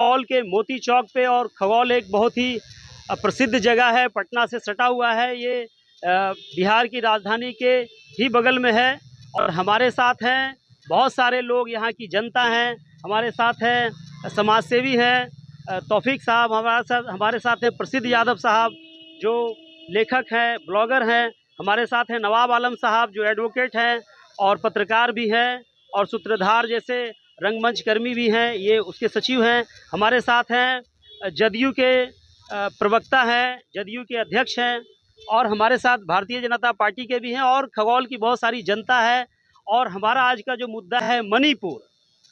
खगौल के मोती चौक पे, और खगौल एक बहुत ही प्रसिद्ध जगह है, पटना से सटा हुआ है। ये बिहार की राजधानी के ही बगल में है। और हमारे साथ हैं बहुत सारे लोग, यहाँ की जनता हैं। हमारे साथ हैं समाजसेवी हैं तौफीक साहब, हमारे साथ हैं प्रसिद्ध यादव साहब जो लेखक हैं, ब्लॉगर हैं। हमारे साथ हैं नवाब आलम साहब जो एडवोकेट हैं और पत्रकार भी हैं, और सूत्रधार जैसे रंगमंच कर्मी भी हैं, ये उसके सचिव हैं। हमारे साथ हैं जदयू के प्रवक्ता हैं, जदयू के अध्यक्ष हैं, और हमारे साथ भारतीय जनता पार्टी के भी हैं, और खगौल की बहुत सारी जनता है। और हमारा आज का जो मुद्दा है मणिपुर,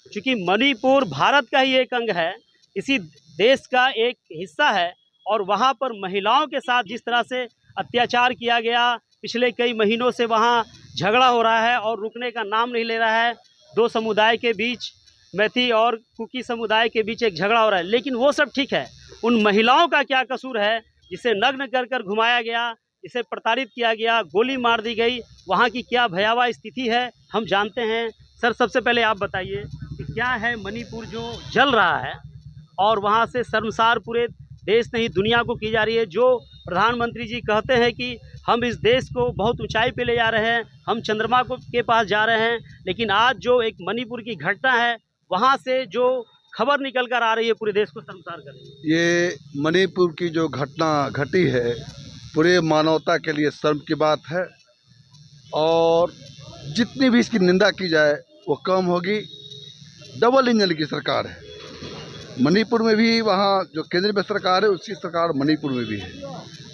चूँकि मणिपुर भारत का ही एक अंग है, इसी देश का एक हिस्सा है, और वहाँ पर महिलाओं के साथ जिस तरह से अत्याचार किया गया, पिछले कई महीनों से वहाँ झगड़ा हो रहा है और रुकने का नाम नहीं ले रहा है। दो समुदाय के बीच, मैती और कुकी समुदाय के बीच एक झगड़ा हो रहा है, लेकिन वो सब ठीक है। उन महिलाओं का क्या कसूर है जिसे नग्न कर कर घुमाया गया, जिसे प्रताड़ित किया गया, गोली मार दी गई, वहाँ की क्या भयावह स्थिति है हम जानते हैं। सर, सबसे पहले आप बताइए कि क्या है मणिपुर जो जल रहा है और वहाँ से शर्मसार पूरे देश नहीं दुनिया को की जा रही है। जो प्रधानमंत्री जी कहते हैं कि हम इस देश को बहुत ऊंचाई पे ले जा रहे हैं, हम चंद्रमा को के पास जा रहे हैं, लेकिन आज जो एक मणिपुर की घटना है, वहाँ से जो खबर निकल कर आ रही है पूरे देश को शर्मसार कर रही है। ये मणिपुर की जो घटना घटी है पूरे मानवता के लिए शर्म की बात है, और जितनी भी इसकी निंदा की जाए वो कम होगी। डबल इंजन की सरकार है मणिपुर में भी, वहाँ जो केंद्र में सरकार है उसकी सरकार मणिपुर में भी है।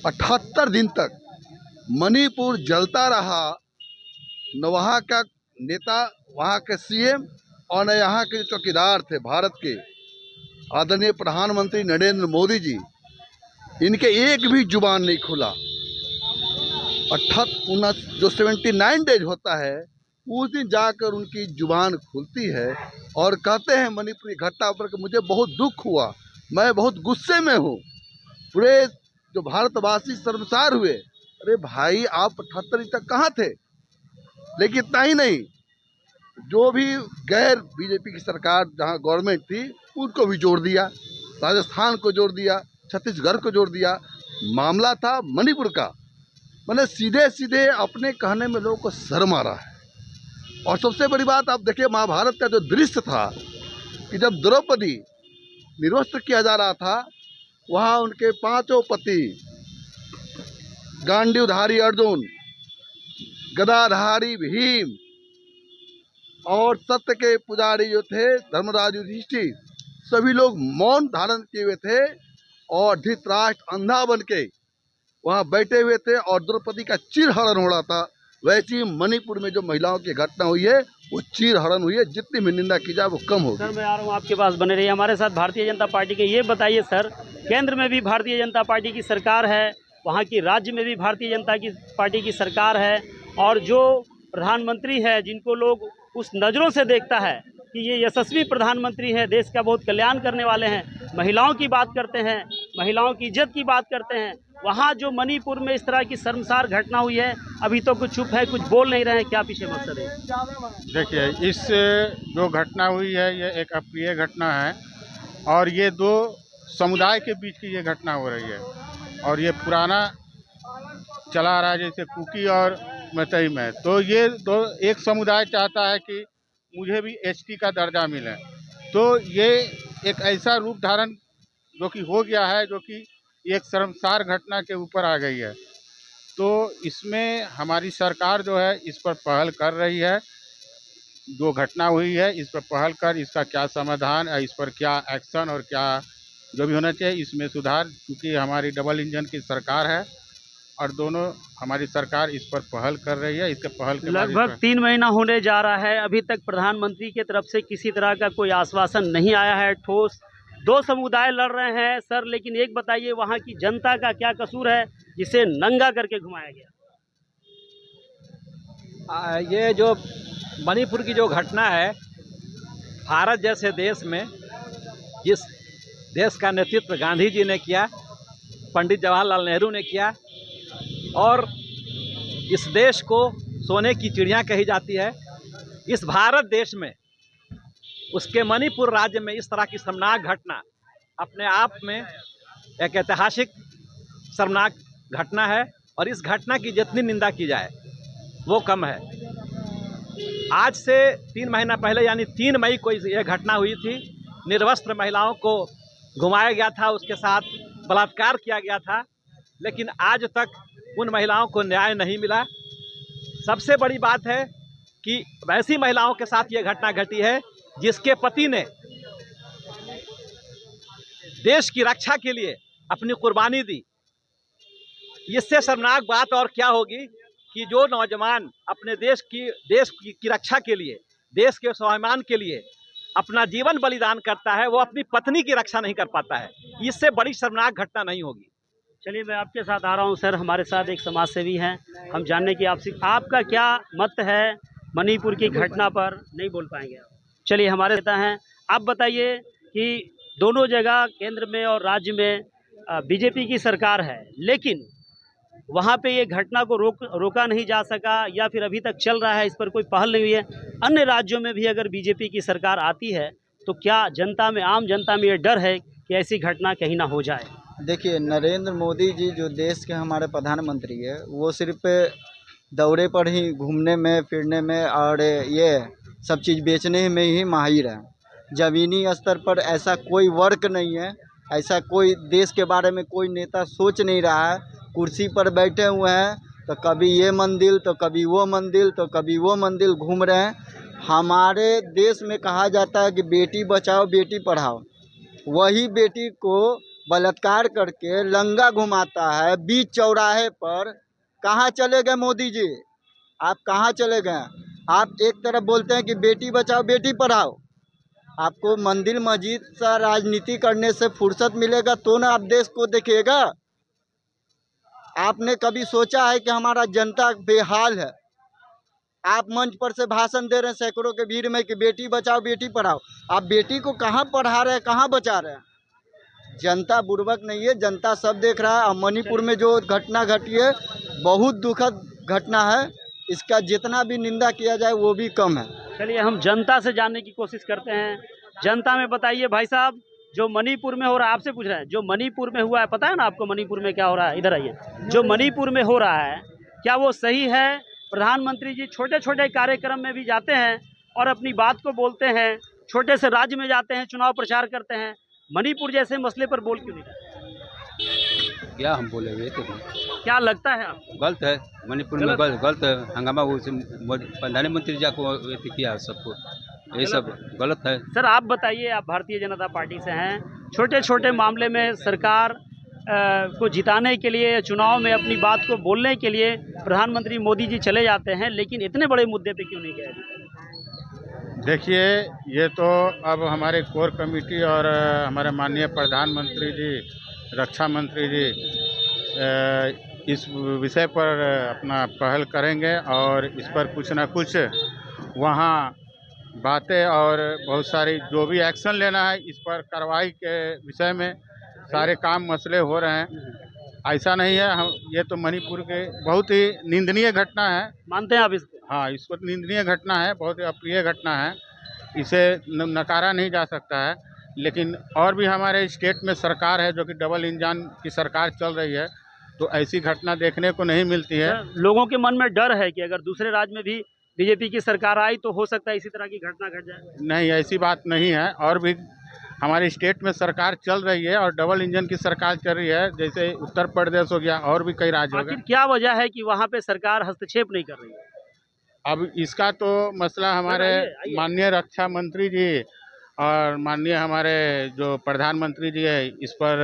78 दिन तक मणिपुर जलता रहा, न वहाँ का नेता, वहाँ के सीएम और न यहाँ के जो चौकीदार थे भारत के आदरणीय प्रधानमंत्री नरेंद्र मोदी जी, इनके एक भी जुबान नहीं खुला। 79 डेज होता है, उस दिन जाकर उनकी जुबान खुलती है और कहते हैं मणिपुर की घटना पर कि मुझे बहुत दुख हुआ, मैं बहुत गुस्से में हूँ। पूरे जो भारतवासी शर्मसार हुए। अरे भाई, आप 78 दिन तक कहाँ थे? लेकिन इतना ही नहीं, जो भी गैर बीजेपी की सरकार जहाँ गवर्नमेंट थी उनको भी जोड़ दिया, राजस्थान को जोड़ दिया, छत्तीसगढ़ को जोड़ दिया। मामला था मणिपुर का। मैंने सीधे सीधे अपने कहने में लोगों को शर्म आ रहा है। और सबसे बड़ी बात आप देखिए, महाभारत का जो दृश्य था कि जब द्रौपदी निर्वस्त्र किया जा रहा था, वहाँ उनके 5 पति, गांडीवधारी अर्जुन, गदाधारी भीम और सत्य के पुजारी जो थे धर्मराज युधिष्ठिर, सभी लोग मौन धारण किए हुए थे और धृतराष्ट्र अंधा बन के वहाँ बैठे हुए थे और द्रौपदी का चीरहरण हो रहा था। वैसे ही मणिपुर में जो महिलाओं की घटना हुई है वो चीरहरण हुई है। जितनी भी निंदा की जाए वो कम होगी। सर, मैं आ रहा हूँ आपके पास, बने रहिए हमारे साथ भारतीय जनता पार्टी के। ये बताइए सर, केंद्र में भी भारतीय जनता पार्टी की सरकार है, वहाँ की राज्य में भी भारतीय जनता की पार्टी की सरकार है, और जो प्रधानमंत्री है जिनको लोग उस नज़रों से देखता है कि ये यशस्वी प्रधानमंत्री है, देश का बहुत कल्याण करने वाले हैं, महिलाओं की बात करते हैं, महिलाओं की इज्जत की बात करते हैं, वहाँ जो मणिपुर में इस तरह की शर्मसार घटना हुई है, अभी तो कुछ चुप है, कुछ बोल नहीं रहे हैं, क्या पीछे मकसद है? देखिए, इस जो घटना हुई है ये एक अप्रिय घटना है, और ये दो समुदाय के बीच की ये घटना हो रही है, और ये पुराना चला आ रहा है, जैसे कुकी और मैतई में। तो ये दो, एक समुदाय चाहता है कि मुझे भी एसटी का दर्जा मिले, तो ये एक ऐसा रूप धारण जो कि हो गया है, जो कि एक शर्मसार घटना के ऊपर आ गई है। तो इसमें हमारी सरकार जो है इस पर पहल कर रही है। जो घटना हुई है इस पर पहल कर इसका क्या समाधान है, इस पर क्या एक्शन और क्या जो भी होना चाहिए इसमें सुधार, क्योंकि हमारी डबल इंजन की सरकार है और दोनों हमारी सरकार इस पर पहल कर रही है। इसके पहल के लगभग 3 महीना होने जा रहा है, अभी तक प्रधानमंत्री की तरफ से किसी तरह का कोई आश्वासन नहीं आया है ठोस। दो समुदाय लड़ रहे हैं सर, लेकिन एक बताइए, वहाँ की जनता का क्या कसूर है जिसे नंगा करके घुमाया गया? ये जो मणिपुर की जो घटना है, भारत जैसे देश में जिस देश का नेतृत्व गांधी जी ने किया, पंडित जवाहरलाल नेहरू ने किया, और इस देश को सोने की चिड़िया कही जाती है, इस भारत देश में उसके मणिपुर राज्य में इस तरह की शर्मनाक घटना अपने आप में एक ऐतिहासिक शर्मनाक घटना है और इस घटना की जितनी निंदा की जाए वो कम है। आज से 3 महीना पहले यानी 3 मई को यह घटना हुई थी। निर्वस्त्र महिलाओं को घुमाया गया था, उसके साथ बलात्कार किया गया था, लेकिन आज तक उन महिलाओं को न्याय नहीं मिला। सबसे बड़ी बात है कि वैसी महिलाओं के साथ ये घटना घटी है जिसके पति ने देश की रक्षा के लिए अपनी कुर्बानी दी। इससे शर्मनाक बात और क्या होगी कि जो नौजवान अपने देश की रक्षा के लिए, देश के स्वाभिमान के लिए अपना जीवन बलिदान करता है, वो अपनी पत्नी की रक्षा नहीं कर पाता है। इससे बड़ी शर्मनाक घटना नहीं होगी। चलिए, मैं आपके साथ आ रहा हूं सर। हमारे साथ एक समाज सेवी हैं, हम जानने की आपसे आपका क्या मत है मणिपुर की घटना पर। नहीं बोल पाएंगे आप। चलिए, हमारे नेता हैं, आप बताइए कि दोनों जगह केंद्र में और राज्य में बीजेपी की सरकार है, लेकिन वहाँ पे ये घटना को रोका नहीं जा सका या फिर अभी तक चल रहा है, इस पर कोई पहल नहीं हुई है। अन्य राज्यों में भी अगर बीजेपी की सरकार आती है तो क्या जनता में, आम जनता में ये डर है कि ऐसी घटना कहीं ना हो जाए? देखिए, नरेंद्र मोदी जी जो देश के हमारे प्रधानमंत्री है, वो सिर्फ दौरे पर ही घूमने में, फिरने में और ये सब चीज़ बेचने में ही माहिर है। ज़मीनी स्तर पर ऐसा कोई वर्क नहीं है, ऐसा कोई देश के बारे में कोई नेता सोच नहीं रहा है। कुर्सी पर बैठे हुए हैं, तो कभी ये मंदिर, तो कभी वो मंदिर, तो कभी वो मंदिर घूम रहे हैं। हमारे देश में कहा जाता है कि बेटी बचाओ बेटी पढ़ाओ, वही बेटी को बलात्कार करके लंगा घुमाता है बीच चौराहे पर। कहाँ चले गए मोदी जी? आप कहाँ चले गए? आप एक तरफ बोलते हैं कि बेटी बचाओ बेटी पढ़ाओ, आपको मंदिर मस्जिद सा राजनीति करने से फुर्सत मिलेगा तो ना आप देश को देखिएगा। आपने कभी सोचा है कि हमारा जनता बेहाल है? आप मंच पर से भाषण दे रहे हैं सैकड़ों के भीड़ में कि बेटी बचाओ बेटी पढ़ाओ। आप बेटी को कहाँ पढ़ा रहे हैं, कहाँ बचा रहे हैं? जनता बुर्बक नहीं है, जनता सब देख रहा है। और मणिपुर में जो घटना घटी है, बहुत दुखद घटना है। इसका जितना भी निंदा किया जाए वो भी कम है। चलिए, हम जनता से जानने की कोशिश करते हैं। जनता में बताइए भाई साहब, जो मणिपुर में हो रहा है, आपसे पूछ रहे हैं, जो मणिपुर में हुआ है, पता है ना आपको मणिपुर में क्या हो रहा है? इधर आइए। जो मणिपुर में हो रहा है, क्या वो सही है? प्रधानमंत्री जी छोटे छोटे कार्यक्रम में भी जाते हैं और अपनी बात को बोलते हैं, छोटे से राज्य में जाते हैं, चुनाव प्रचार करते हैं, मणिपुर जैसे मसले पर बोल क्यों नहीं रहे? क्या हम बोले हुए तो क्या लगता है आपको? गलत है, मणिपुर में गलत है। हंगामा वो प्रधानमंत्री जी को किया सबको, ये सब गलत है। सर, आप बताइए, आप भारतीय जनता पार्टी से हैं, छोटे छोटे मामले में सरकार को जिताने के लिए, चुनाव में अपनी बात को बोलने के लिए प्रधानमंत्री मोदी जी चले जाते हैं, लेकिन इतने बड़े मुद्दे पे क्यों नहीं गए? देखिए, ये तो अब हमारे कोर कमेटी और हमारे माननीय प्रधानमंत्री जी, रक्षा मंत्री जी इस विषय पर अपना पहल करेंगे और इस पर कुछ ना कुछ वहाँ बातें और बहुत सारी जो भी एक्शन लेना है इस पर कार्रवाई के विषय में सारे काम मसले हो रहे हैं। ऐसा नहीं है, हम ये तो मणिपुर के बहुत ही निंदनीय घटना है। मानते हैं आप इसको? हाँ, इसको निंदनीय घटना है, बहुत ही अप्रिय घटना है, इसे नकारा नहीं जा सकता है। लेकिन और भी हमारे स्टेट में सरकार है जो कि डबल इंजन की सरकार चल रही है, तो ऐसी घटना देखने को नहीं मिलती है। लोगों के मन में डर है कि अगर दूसरे राज्य में भी बीजेपी की सरकार आई तो हो सकता है इसी तरह की घटना घट जाए। नहीं, ऐसी बात नहीं है, और भी हमारे स्टेट में सरकार चल रही है और डबल इंजन की सरकार चल रही है, जैसे उत्तर प्रदेश हो गया और भी कई राज्य हो गए। आखिर क्या वजह है कि वहाँ पे सरकार हस्तक्षेप नहीं कर रही है? अब इसका तो मसला हमारे माननीय रक्षा मंत्री जी और माननीय हमारे जो प्रधानमंत्री जी है इस पर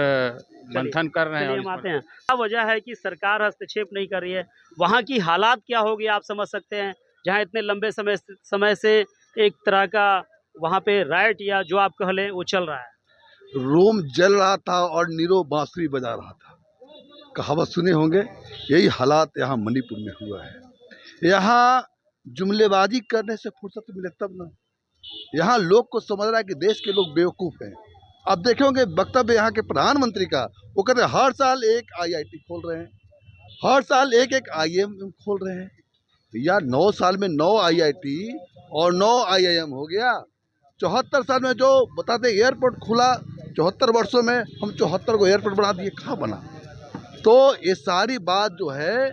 मंथन कर रहे हैं। हम आते हैं, क्या वजह है कि सरकार हस्तक्षेप नहीं कर रही है? वहाँ की हालात क्या होगी आप समझ सकते हैं, जहाँ इतने लंबे समय से एक तरह का वहाँ पे राइट या जो आप कह लें वो चल रहा है। रोम जल रहा था और नीरो बांसुरी बजा रहा था, कहावत सुने होंगे। यही हालात यहाँ मणिपुर में हुआ है। यहाँ जुमलेबाजी करने से फुर्सत मिले तब ना। यहाँ लोग को समझ रहा है कि देश के लोग बेवकूफ़ हैं। अब देखेंगे वक्तव्य यहाँ के प्रधानमंत्री का, वो कहते हैं हर साल एक IIT खोल रहे हैं, हर साल एक IIM खोल रहे हैं। या 9 साल में 9 IIT और 9 IIM हो गया। 74 साल में जो बताते एयरपोर्ट खुला, 74 वर्षों में हम 74 को एयरपोर्ट बना दिए, कहाँ बना? तो ये सारी बात जो है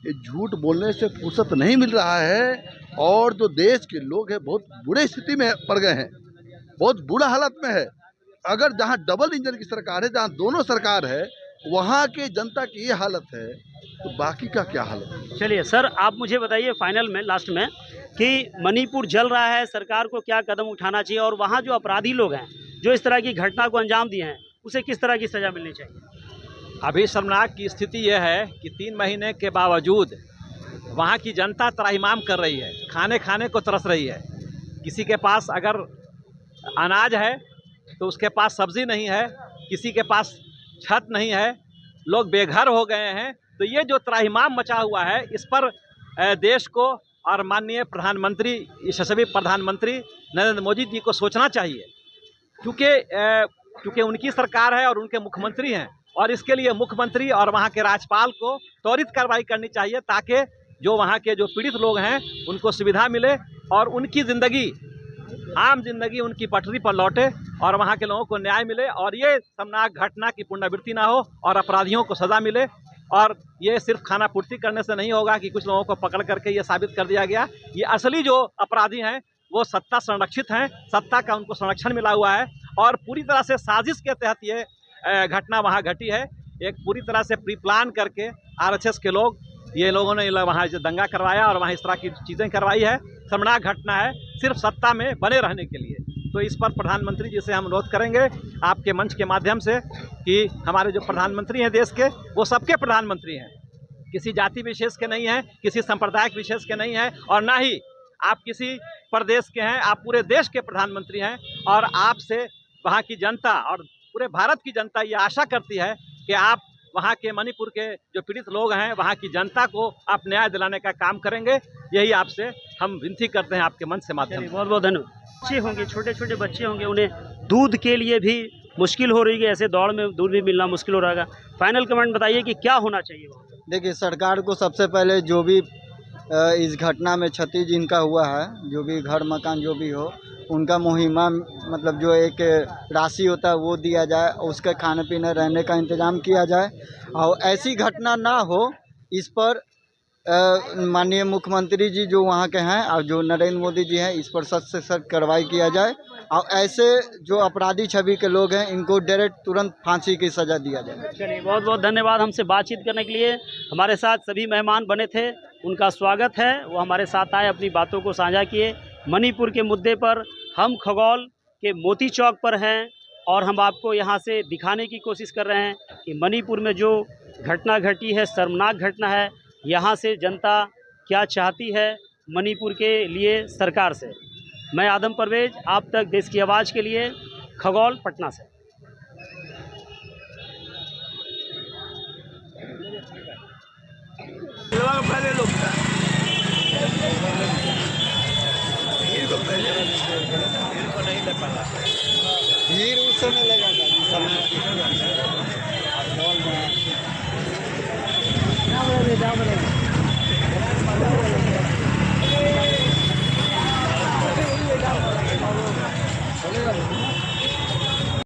ये झूठ बोलने से फुर्सत नहीं मिल रहा है, और जो देश के लोग हैं बहुत बुरे स्थिति में पड़ गए हैं, बहुत बुरा हालत में है। अगर जहाँ डबल इंजन की सरकार है, जहाँ दोनों सरकार है, वहाँ के जनता की ये हालत है, तो बाकी का क्या हालत है? चलिए सर, आप मुझे बताइए फाइनल में, लास्ट में, कि मणिपुर जल रहा है, सरकार को क्या कदम उठाना चाहिए, और वहाँ जो अपराधी लोग हैं जो इस तरह की घटना को अंजाम दिए हैं उसे किस तरह की सज़ा मिलनी चाहिए? अभी शर्मनाक की स्थिति यह है कि 3 महीने के बावजूद वहाँ की जनता त्राहिमाम कर रही है, खाने खाने को तरस रही है। किसी के पास अगर अनाज है तो उसके पास सब्जी नहीं है, किसी के पास छत नहीं है, लोग बेघर हो गए हैं। तो ये जो त्राहिमाम मचा हुआ है, इस पर देश को और माननीय प्रधानमंत्री, यशस्वी प्रधानमंत्री नरेंद्र मोदी जी को सोचना चाहिए, क्योंकि उनकी सरकार है और उनके मुख्यमंत्री हैं, और इसके लिए मुख्यमंत्री और वहाँ के राज्यपाल को त्वरित कार्रवाई करनी चाहिए, ताकि जो वहाँ के जो पीड़ित लोग हैं उनको सुविधा मिले और उनकी ज़िंदगी, आम जिंदगी उनकी पटरी पर लौटे और वहाँ के लोगों को न्याय मिले, और ये शर्मनाक घटना की पुनरावृत्ति ना हो और अपराधियों को सज़ा मिले। और ये सिर्फ खाना पूर्ति करने से नहीं होगा कि कुछ लोगों को पकड़ करके ये साबित कर दिया गया। ये असली जो अपराधी हैं वो सत्ता संरक्षित हैं, सत्ता का उनको संरक्षण मिला हुआ है, और पूरी तरह से साजिश के तहत ये घटना वहाँ घटी है। एक पूरी तरह से प्री प्लान करके RSS के लोग, ये लोगों ने वहाँ जो दंगा करवाया और वहाँ इस तरह की चीज़ें करवाई है। शर्मनाक घटना है, सिर्फ सत्ता में बने रहने के लिए। तो इस पर प्रधानमंत्री जी से हम अनुरोध करेंगे आपके मंच के माध्यम से कि हमारे जो प्रधानमंत्री हैं देश के, वो सबके प्रधानमंत्री हैं, किसी जाति विशेष के नहीं हैं, किसी संप्रदाय विशेष के नहीं हैं, और ना ही आप किसी प्रदेश के हैं। आप पूरे देश के प्रधानमंत्री हैं, और आपसे वहाँ की जनता और पूरे भारत की जनता ये आशा करती है कि आप वहाँ के मणिपुर के जो पीड़ित लोग हैं, वहाँ की जनता को आप न्याय दिलाने का काम करेंगे। यही आपसे हम विनती करते हैं आपके मंच से माध्यम से। बहुत बहुत धन्यवाद। बच्चे होंगे, छोटे छोटे बच्चे होंगे, उन्हें दूध के लिए भी मुश्किल हो रही है, ऐसे दौड़ में दूध भी मिलना मुश्किल हो रहा है। फाइनल कमेंट बताइए कि क्या होना चाहिए वहाँ? देखिए, सरकार को सबसे पहले जो भी इस घटना में क्षति जिनका हुआ है, जो भी घर मकान जो भी हो, उनका मुहिमा मतलब जो एक राशि होता है वो दिया जाए, उसके खाने पीने रहने का इंतज़ाम किया जाए, और ऐसी घटना ना हो इस पर माननीय मुख्यमंत्री जी जो वहाँ के हैं और जो नरेंद्र मोदी जी हैं, इस पर सख्त से सख्त कार्रवाई किया जाए, और ऐसे जो अपराधी छवि के लोग हैं इनको डायरेक्ट तुरंत फांसी की सज़ा दिया जाए। चलिए, बहुत बहुत धन्यवाद हमसे बातचीत करने के लिए। हमारे साथ सभी मेहमान बने थे, उनका स्वागत है, वो हमारे साथ आए, अपनी बातों को साझा किए। मणिपुर के मुद्दे पर हम खगौल के मोती चौक पर हैं, और हम आपको यहाँ से दिखाने की कोशिश कर रहे हैं कि मणिपुर में जो घटना घटी है, शर्मनाक घटना है, यहाँ से जनता क्या चाहती है मणिपुर के लिए सरकार से। मैं आदम परवेज, आप तक देश की आवाज़ के लिए, खगौल, पटना से।